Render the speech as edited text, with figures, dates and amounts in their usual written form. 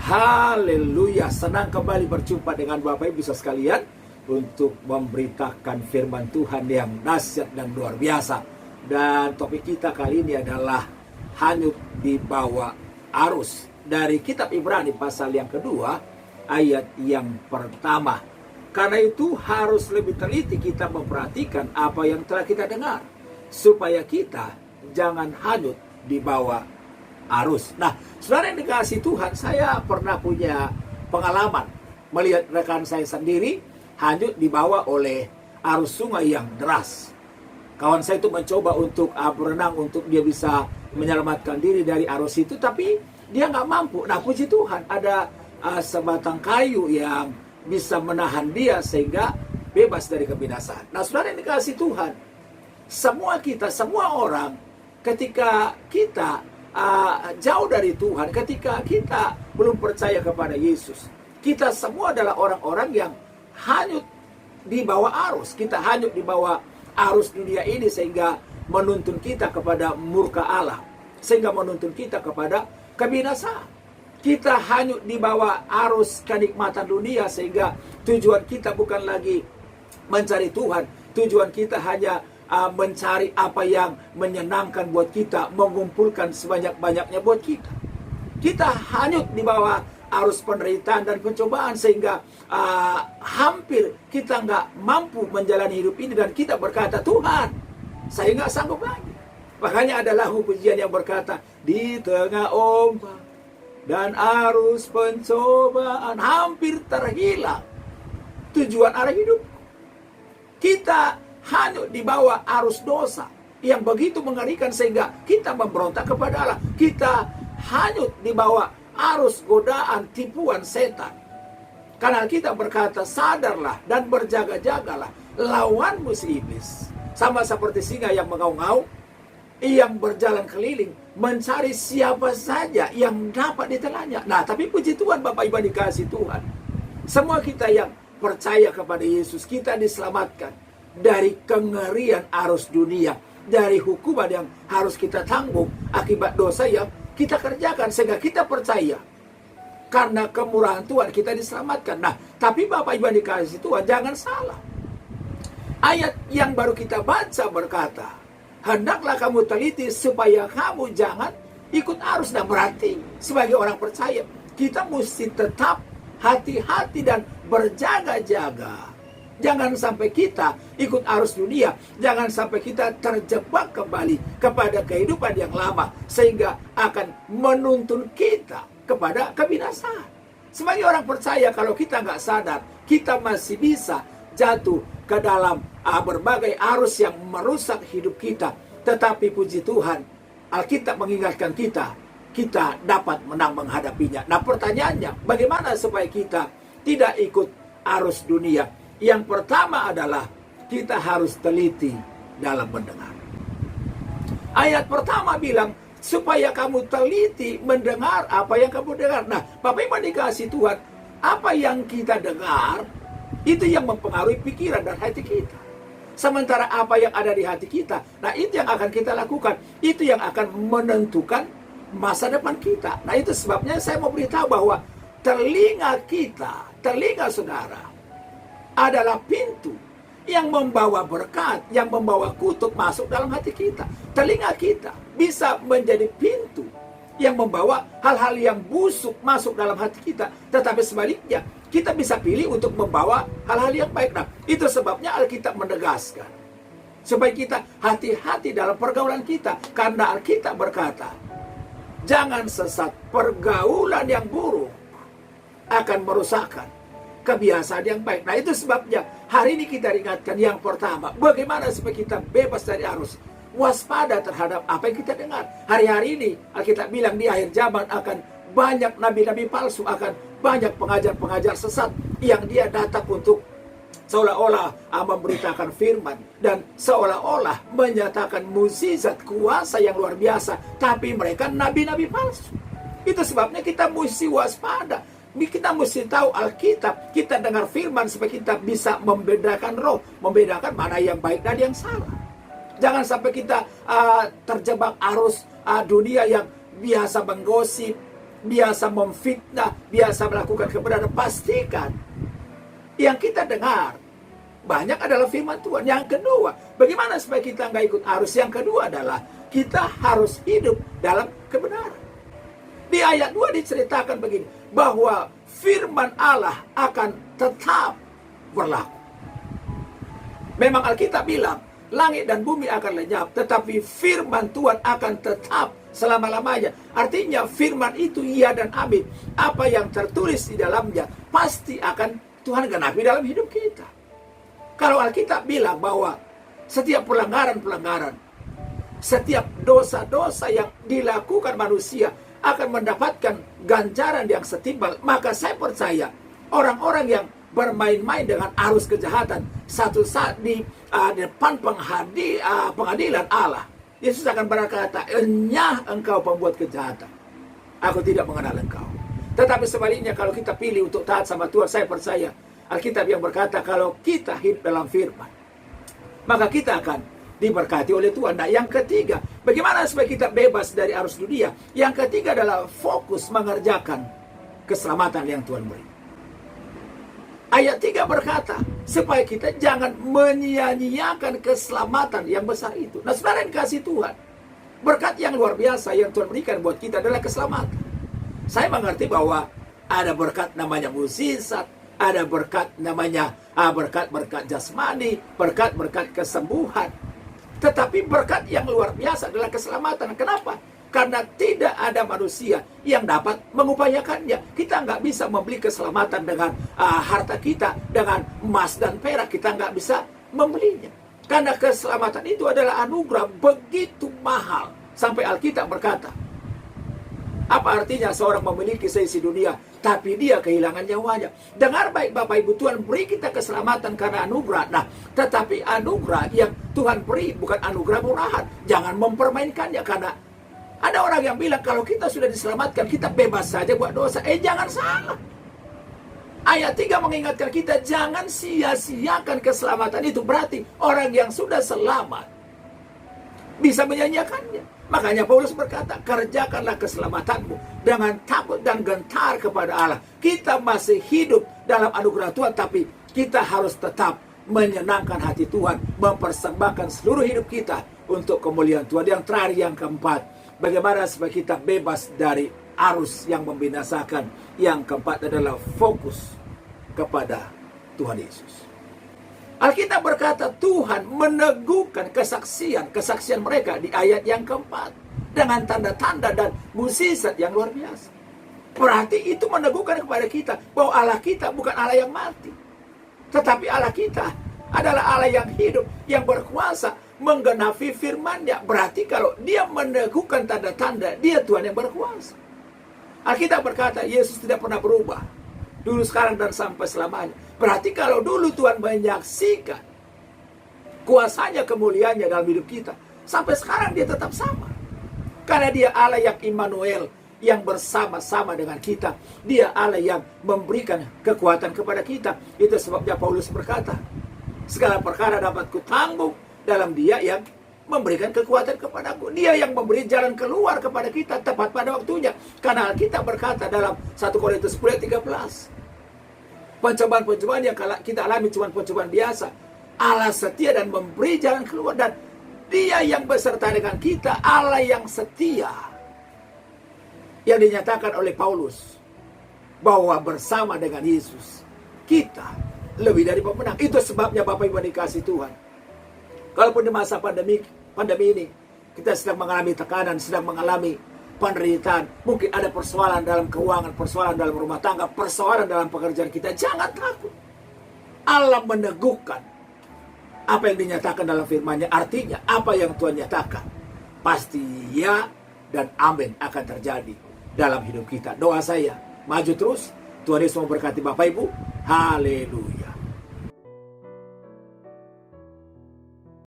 Haleluya, senang kembali berjumpa dengan Bapak Ibu sekalian untuk memberitakan firman Tuhan yang dahsyat dan luar biasa. Dan topik kita kali ini adalah hanyut di bawah arus. Dari kitab Ibrani pasal yang kedua, ayat yang pertama. Karena itu harus lebih teliti kita memperhatikan apa yang telah kita dengar, supaya kita jangan hanyut di bawah arus. Nah, saudara yang dikasihi Tuhan, saya pernah punya pengalaman melihat rekan saya sendiri hanyut dibawa oleh arus sungai yang deras. Kawan saya itu mencoba untuk berenang untuk dia bisa menyelamatkan diri dari arus itu, tapi dia nggak mampu. Nah, puji Tuhan ada sebatang kayu yang bisa menahan dia sehingga bebas dari kebinasaan. Nah, saudara yang dikasihi Tuhan, semua kita, semua orang, ketika kita jauh dari Tuhan, ketika kita belum percaya kepada Yesus, kita semua adalah orang-orang yang hanyut di bawah arus. Kita hanyut di bawah arus dunia ini sehingga menuntun kita kepada murka Allah, sehingga menuntun kita kepada kebinasaan. Kita hanyut di bawah arus kenikmatan dunia sehingga tujuan kita bukan lagi mencari Tuhan. Tujuan kita hanya mencari apa yang menyenangkan buat kita, mengumpulkan sebanyak-banyaknya buat kita. Kita hanyut di bawah arus penderitaan dan pencobaan sehingga hampir kita nggak mampu menjalani hidup ini, dan kita berkata, Tuhan, saya nggak sanggup lagi. Makanya ada lagu pujian yang berkata, di tengah ombak dan arus pencobaan hampir terhilang tujuan arah hidup. Kita hanyut di bawah arus dosa yang begitu mengerikan sehingga kita memberontak kepada Allah. Kita hanyut di bawah arus godaan tipuan setan. Karena kita berkata, sadarlah dan berjaga-jagalah, lawanmu si iblis. Sama seperti singa yang mengaum-ngaum, yang berjalan keliling mencari siapa saja yang dapat ditelannya. Nah, tapi puji Tuhan Bapak Ibu dikasihi Tuhan, semua kita yang percaya kepada Yesus, kita diselamatkan dari kengerian arus dunia, dari hukuman yang harus kita tanggung akibat dosa yang kita kerjakan, sehingga kita percaya karena kemurahan Tuhan kita diselamatkan. Nah, tapi Bapak Ibu dikasihi Tuhan, jangan salah. Ayat yang baru kita baca berkata, hendaklah kamu teliti supaya kamu jangan ikut arus. Dan berarti sebagai orang percaya, kita mesti tetap hati-hati dan berjaga-jaga. Jangan sampai kita ikut arus dunia. Jangan sampai kita terjebak kembali kepada kehidupan yang lama, sehingga akan menuntun kita kepada kebinasaan. Sebagai orang percaya, kalau kita nggak sadar, kita masih bisa jatuh ke dalam berbagai arus yang merusak hidup kita. Tetapi puji Tuhan, Alkitab mengingatkan kita, kita dapat menang menghadapinya. Nah, pertanyaannya, bagaimana supaya kita tidak ikut arus dunia? Yang pertama adalah kita harus teliti dalam mendengar. Ayat pertama bilang, supaya kamu teliti mendengar apa yang kamu dengar. Nah, Bapak Ibu dikasihi Tuhan, apa yang kita dengar, itu yang mempengaruhi pikiran dan hati kita. Sementara apa yang ada di hati kita, nah itu yang akan kita lakukan. Itu yang akan menentukan masa depan kita. Nah, itu sebabnya saya mau beritahu bahwa telinga kita, telinga saudara, adalah pintu yang membawa berkat, yang membawa kutuk masuk dalam hati kita. Telinga kita bisa menjadi pintu yang membawa hal-hal yang busuk masuk dalam hati kita. Tetapi sebaliknya, kita bisa pilih untuk membawa hal-hal yang baik. Nah, itu sebabnya Alkitab menegaskan supaya kita hati-hati dalam pergaulan kita. Karena Alkitab berkata, jangan sesat, pergaulan yang buruk akan merusakkan kebiasaan yang baik. Nah, itu sebabnya hari ini kita ingatkan yang pertama, bagaimana supaya kita bebas dari arus. Waspada terhadap apa yang kita dengar. Hari-hari ini Alkitab bilang di akhir zaman akan banyak nabi-nabi palsu, akan banyak pengajar-pengajar sesat yang dia datang untuk seolah-olah memberitakan firman dan seolah-olah menyatakan mukjizat kuasa yang luar biasa, tapi mereka nabi-nabi palsu. Itu sebabnya kita mesti waspada. Kita mesti tahu Alkitab, kita dengar firman supaya kita bisa membedakan roh, membedakan mana yang baik dan yang salah. Jangan sampai kita terjebak arus dunia yang biasa menggosip, biasa memfitnah, biasa melakukan kebenaran. Pastikan yang kita dengar banyak adalah firman Tuhan. Yang kedua, bagaimana supaya kita nggak ikut arus? Yang kedua adalah kita harus hidup dalam kebenaran. Di ayat 2 diceritakan begini, bahwa firman Allah akan tetap berlaku. Memang Alkitab bilang, langit dan bumi akan lenyap, tetapi firman Tuhan akan tetap selama-lamanya. Artinya firman itu iya dan amin. Apa yang tertulis di dalamnya pasti akan Tuhan genapi dalam hidup kita. Kalau Alkitab bilang bahwa setiap pelanggaran-pelanggaran, setiap dosa-dosa yang dilakukan manusia akan mendapatkan ganjaran yang setimpal, maka saya percaya orang-orang yang bermain-main dengan arus kejahatan, satu saat di depan pengadilan Allah, Yesus akan berkata, "Enyah engkau pembuat kejahatan, aku tidak mengenal engkau." Tetapi sebaliknya, kalau kita pilih untuk taat sama Tuhan, saya percaya Alkitab yang berkata kalau kita hidup dalam firman, maka kita akan diberkati oleh Tuhan. Nah, yang ketiga, bagaimana supaya kita bebas dari arus dunia? Yang ketiga adalah fokus mengerjakan keselamatan yang Tuhan beri. Ayat 3 berkata, supaya kita jangan menyia-nyiakan keselamatan yang besar itu. Nah, saudara yang kasih Tuhan, berkat yang luar biasa yang Tuhan berikan buat kita adalah keselamatan. Saya mengerti bahwa ada berkat namanya mukjizat, ada berkat namanya berkat-berkat jasmani, berkat-berkat kesembuhan. Tetapi berkat yang luar biasa adalah keselamatan. Kenapa? Karena tidak ada manusia yang dapat mengupayakannya. Kita nggak bisa membeli keselamatan dengan harta kita, dengan emas dan perak. Kita nggak bisa membelinya. Karena keselamatan itu adalah anugerah begitu mahal. Sampai Alkitab berkata, apa artinya seorang memiliki seisi dunia, tapi dia kehilangan nyawanya? Dengar baik Bapak Ibu, Tuhan beri kita keselamatan karena anugerah. Nah, tetapi anugerah yang Tuhan beri bukan anugerah murahan. Jangan mempermainkannya, karena ada orang yang bilang kalau kita sudah diselamatkan, kita bebas saja buat dosa. Jangan salah. Ayat 3 mengingatkan kita, jangan sia-siakan keselamatan itu. Berarti orang yang sudah selamat bisa menyanyiakannya. Makanya Paulus berkata, kerjakanlah keselamatanmu dengan takut dan gentar kepada Allah. Kita masih hidup dalam anugerah Tuhan, tapi kita harus tetap menyenangkan hati Tuhan, mempersembahkan seluruh hidup kita untuk kemuliaan Tuhan. Yang terakhir, yang keempat, bagaimana supaya kita bebas dari arus yang membinasakan. Yang keempat adalah fokus kepada Tuhan Yesus. Alkitab berkata Tuhan meneguhkan kesaksian mereka di ayat yang keempat dengan tanda-tanda dan mukjizat yang luar biasa. Berarti itu meneguhkan kepada kita bahwa Allah kita bukan Allah yang mati, tetapi Allah kita adalah Allah yang hidup, yang berkuasa menggenapi firman-Nya. Berarti kalau dia meneguhkan tanda-tanda, dia Tuhan yang berkuasa. Alkitab berkata Yesus tidak pernah berubah, dulu, sekarang, dan sampai selamanya. Berarti kalau dulu Tuhan menyaksikan kuasanya, kemuliaannya dalam hidup kita, sampai sekarang dia tetap sama. Karena dia Allah yang Immanuel, yang bersama-sama dengan kita. Dia Allah yang memberikan kekuatan kepada kita. Itu sebabnya Paulus berkata, segala perkara dapat kutanggung dalam dia yang memberikan kekuatan kepadaku. Dia yang memberi jalan keluar kepada kita tepat pada waktunya. Karena kita berkata dalam 1 Korintus 10:13, pencobaan-pencobaan yang kita alami cuma pencobaan biasa. Allah setia dan memberi jalan keluar, dan dia yang beserta dengan kita, Allah yang setia. Yang dinyatakan oleh Paulus, bahwa bersama dengan Yesus, kita lebih dari pemenang. Itu sebabnya Bapak Ibu dikasih Tuhan, kalaupun di masa pandemi ini, kita sedang mengalami tekanan, sedang mengalami penderitaan, mungkin ada persoalan dalam keuangan, persoalan dalam rumah tangga, persoalan dalam pekerjaan kita, jangan takut. Allah meneguhkan apa yang dinyatakan dalam firman-Nya. Artinya apa yang Tuhan nyatakan pasti ya dan amin akan terjadi dalam hidup kita. Doa saya, maju terus. Tuhan Yesus memberkati Bapak Ibu. Haleluya.